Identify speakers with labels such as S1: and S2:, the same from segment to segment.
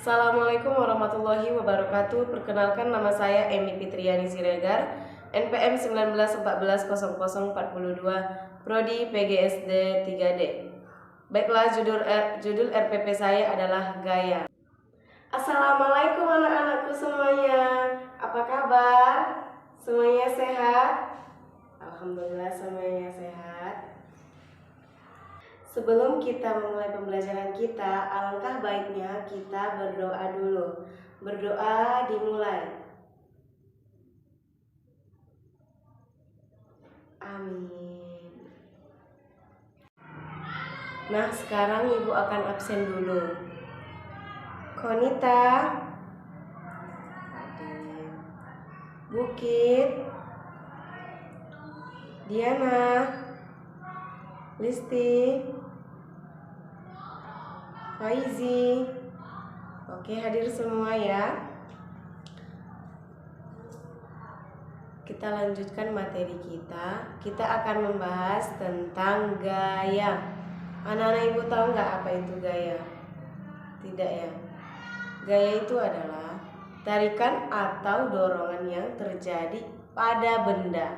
S1: Assalamualaikum warahmatullahi wabarakatuh. Perkenalkan, nama saya Emi Fitriani Siregar, NPM 19140042, Prodi PGSD 3D. Baiklah, judul RPP saya adalah Gaya. Assalamualaikum anak-anakku semuanya. Apa kabar? Semuanya sehat? Alhamdulillah semuanya sehat. Sebelum kita memulai pembelajaran kita, alangkah baiknya kita berdoa dulu. Berdoa dimulai. Amin. Nah, sekarang ibu akan absen dulu. Konita, Bukit, Diana, Listi, Faizi. Oke, hadir semua ya. Kita lanjutkan materi kita. Kita akan membahas tentang gaya. Anak-anak ibu tahu nggak apa itu gaya? Tidak ya? Gaya itu adalah tarikan atau dorongan yang terjadi pada benda.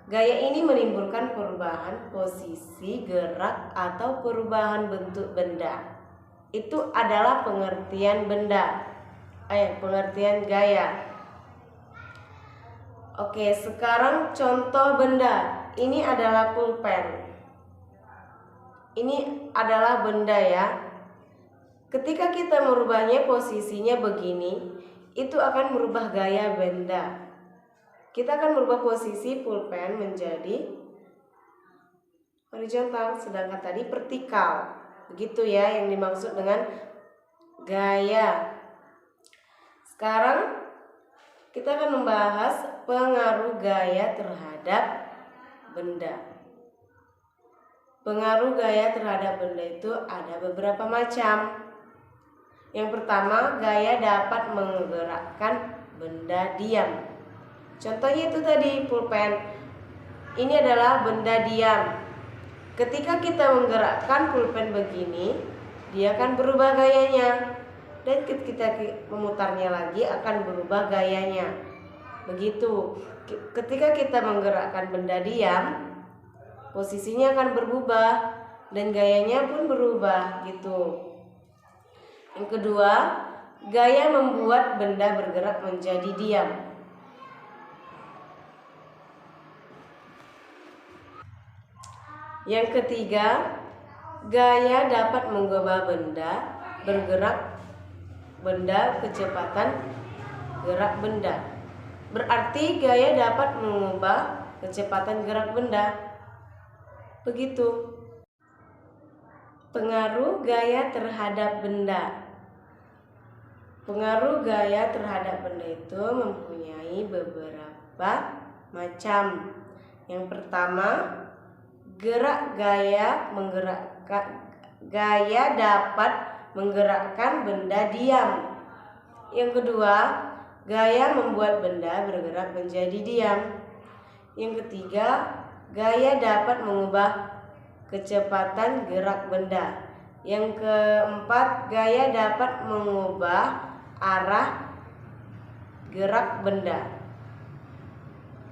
S1: Gaya ini menimbulkan perubahan posisi, gerak, atau perubahan bentuk benda. Itu adalah pengertian pengertian gaya. Oke, sekarang contoh benda. Ini adalah pulpen. Ini adalah benda ya. Ketika kita merubahnya posisinya begini, itu akan merubah gaya benda. Kita akan merubah posisi pulpen menjadi horizontal, sedangkan tadi vertikal. Begitu ya yang dimaksud dengan gaya. Sekarang kita akan membahas pengaruh gaya terhadap benda. Pengaruh gaya terhadap benda itu ada beberapa macam. Yang pertama, gaya dapat menggerakkan benda diam. Contohnya itu tadi pulpen. Ini adalah benda diam. Ketika kita menggerakkan pulpen begini, dia akan berubah gayanya. Dan ketika memutarnya lagi akan berubah gayanya. Begitu. Ketika kita menggerakkan benda diam, posisinya akan berubah dan gayanya pun berubah gitu. Yang kedua, gaya membuat benda bergerak menjadi diam. Yang ketiga, gaya dapat mengubah benda bergerak kecepatan gerak benda. Berarti gaya dapat mengubah kecepatan gerak benda. Begitu. Pengaruh gaya terhadap benda. Pengaruh gaya terhadap benda itu mempunyai beberapa macam. Yang pertama, gaya dapat menggerakkan benda diam. Yang kedua, gaya membuat benda bergerak menjadi diam. Yang ketiga, gaya dapat mengubah kecepatan gerak benda. Yang keempat, gaya dapat mengubah arah gerak benda.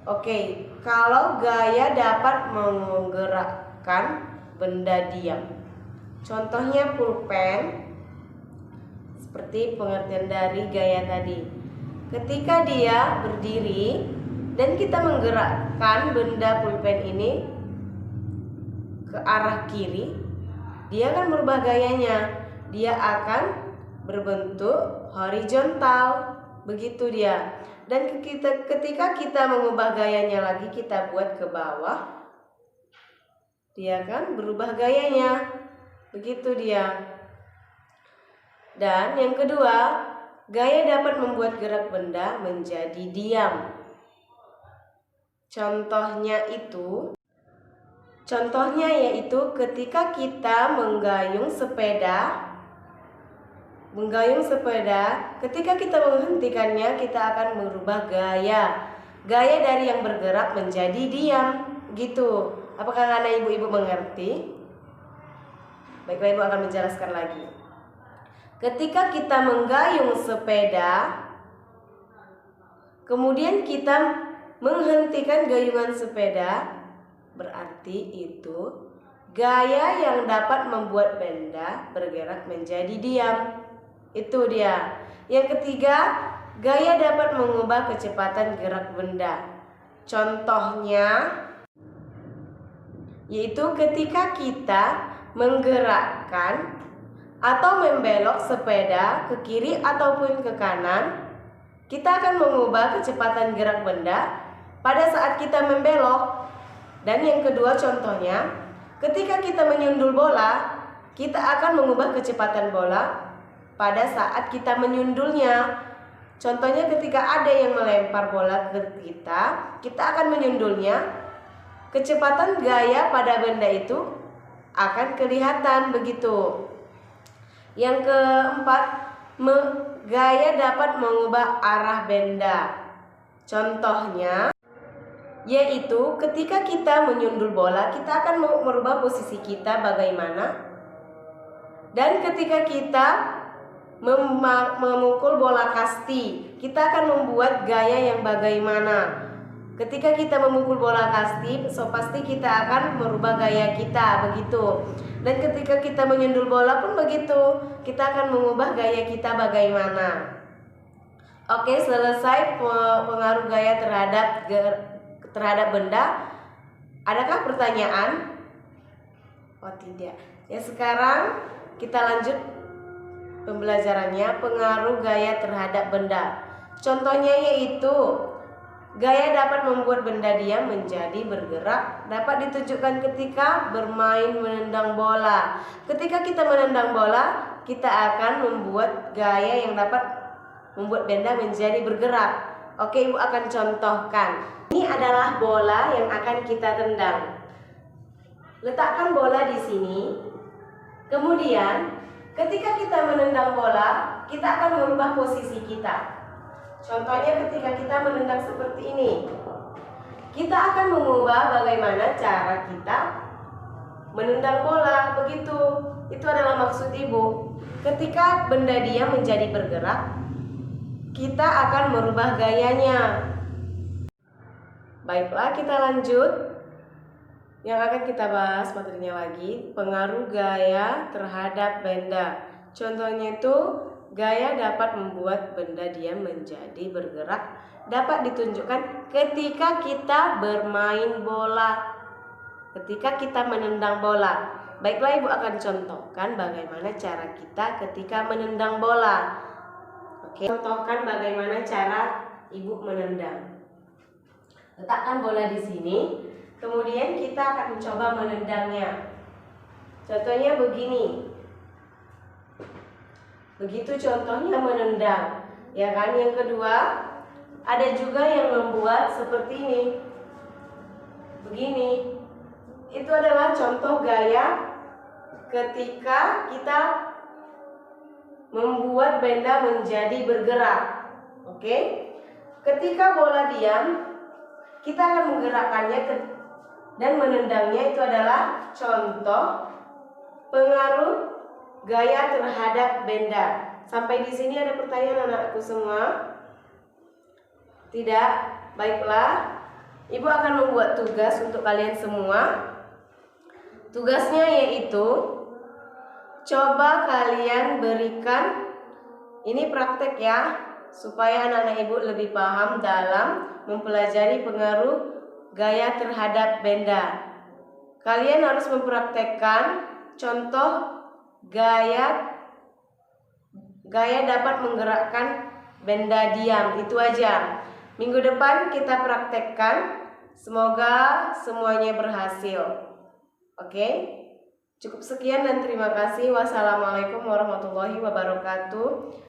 S1: Oke, kalau gaya dapat menggerakkan benda diam, contohnya pulpen, seperti pengertian dari gaya tadi. Ketika dia berdiri dan kita menggerakkan benda pulpen ini ke arah kiri, dia akan merubah gayanya. Dia akan berbentuk horizontal. Begitu dia. Dan ketika kita mengubah gayanya lagi, kita buat ke bawah, dia akan berubah gayanya. Begitu dia. Dan yang kedua, gaya dapat membuat gerak benda menjadi diam. Contohnya yaitu ketika kita menggayung sepeda, ketika kita menghentikannya, kita akan merubah gaya. Gaya dari yang bergerak menjadi diam. Gitu. Apakah anak ibu-ibu mengerti? Baiklah, ibu akan menjelaskan lagi. Ketika kita menggayung sepeda, kemudian kita menghentikan gayungan sepeda, berarti itu gaya yang dapat membuat benda bergerak menjadi diam. Itu dia. Yang ketiga, gaya dapat mengubah kecepatan gerak benda. Contohnya yaitu ketika kita menggerakkan atau membelok sepeda ke kiri ataupun ke kanan, kita akan mengubah kecepatan gerak benda pada saat kita membelok. Dan yang kedua contohnya, ketika kita menyundul bola, kita akan mengubah kecepatan bola pada saat kita menyundulnya. Contohnya ketika ada yang melempar bola ke kita akan menyundulnya. Kecepatan gaya pada benda itu akan kelihatan begitu. Yang keempat, gaya dapat mengubah arah benda. Contohnya yaitu ketika kita menyundul bola, kita akan merubah posisi kita bagaimana. Dan ketika kita memukul bola kasti, kita akan membuat gaya yang bagaimana. Ketika kita memukul bola kasti, pasti kita akan merubah gaya kita begitu. Dan ketika kita menyundul bola pun begitu, kita akan mengubah gaya kita bagaimana. Oke, selesai pengaruh gaya terhadap benda. Adakah pertanyaan? Oh tidak. Ya, sekarang kita lanjut pembelajarannya, pengaruh gaya terhadap benda. Contohnya yaitu gaya dapat membuat benda diam menjadi bergerak, dapat ditunjukkan ketika bermain menendang bola. Ketika kita menendang bola, kita akan membuat gaya yang dapat membuat benda menjadi bergerak. Oke, Ibu akan contohkan. Ini adalah bola yang akan kita tendang. Letakkan bola di sini. Kemudian, ketika kita menendang bola, kita akan merubah posisi kita. Contohnya ketika kita menendang seperti ini, kita akan mengubah bagaimana cara kita menendang bola begitu. Itu adalah maksud Ibu. Ketika benda diam menjadi bergerak, kita akan merubah gayanya. Baiklah, kita lanjut. Yang akan kita bahas materinya lagi, pengaruh gaya terhadap benda. Contohnya itu, gaya dapat membuat benda diam menjadi bergerak, dapat ditunjukkan ketika kita bermain bola, ketika kita menendang bola. Baiklah, Ibu akan contohkan bagaimana cara kita ketika menendang bola. Oke, contohkan bagaimana cara Ibu menendang. Letakkan bola di sini, kemudian kita akan mencoba menendangnya. Contohnya begini. Begitu contohnya menendang, ya kan? Yang kedua, ada juga yang membuat seperti ini. Begini. Itu adalah contoh gaya ketika kita membuat benda menjadi bergerak. Oke? Ketika bola diam, kita akan menggerakkannya dan menendangnya. Itu adalah contoh pengaruh gaya terhadap benda. Sampai di sini ada pertanyaan anak-anakku semua? Tidak? Baiklah. Ibu akan membuat tugas untuk kalian semua. Tugasnya yaitu coba kalian berikan, ini praktek ya, supaya anak-anak Ibu lebih paham dalam mempelajari pengaruh gaya terhadap benda. Kalian harus mempraktekkan contoh gaya dapat menggerakkan benda diam. Itu aja. Minggu depan kita praktekkan. Semoga semuanya berhasil. Oke? Cukup sekian dan terima kasih. Wassalamualaikum warahmatullahi wabarakatuh.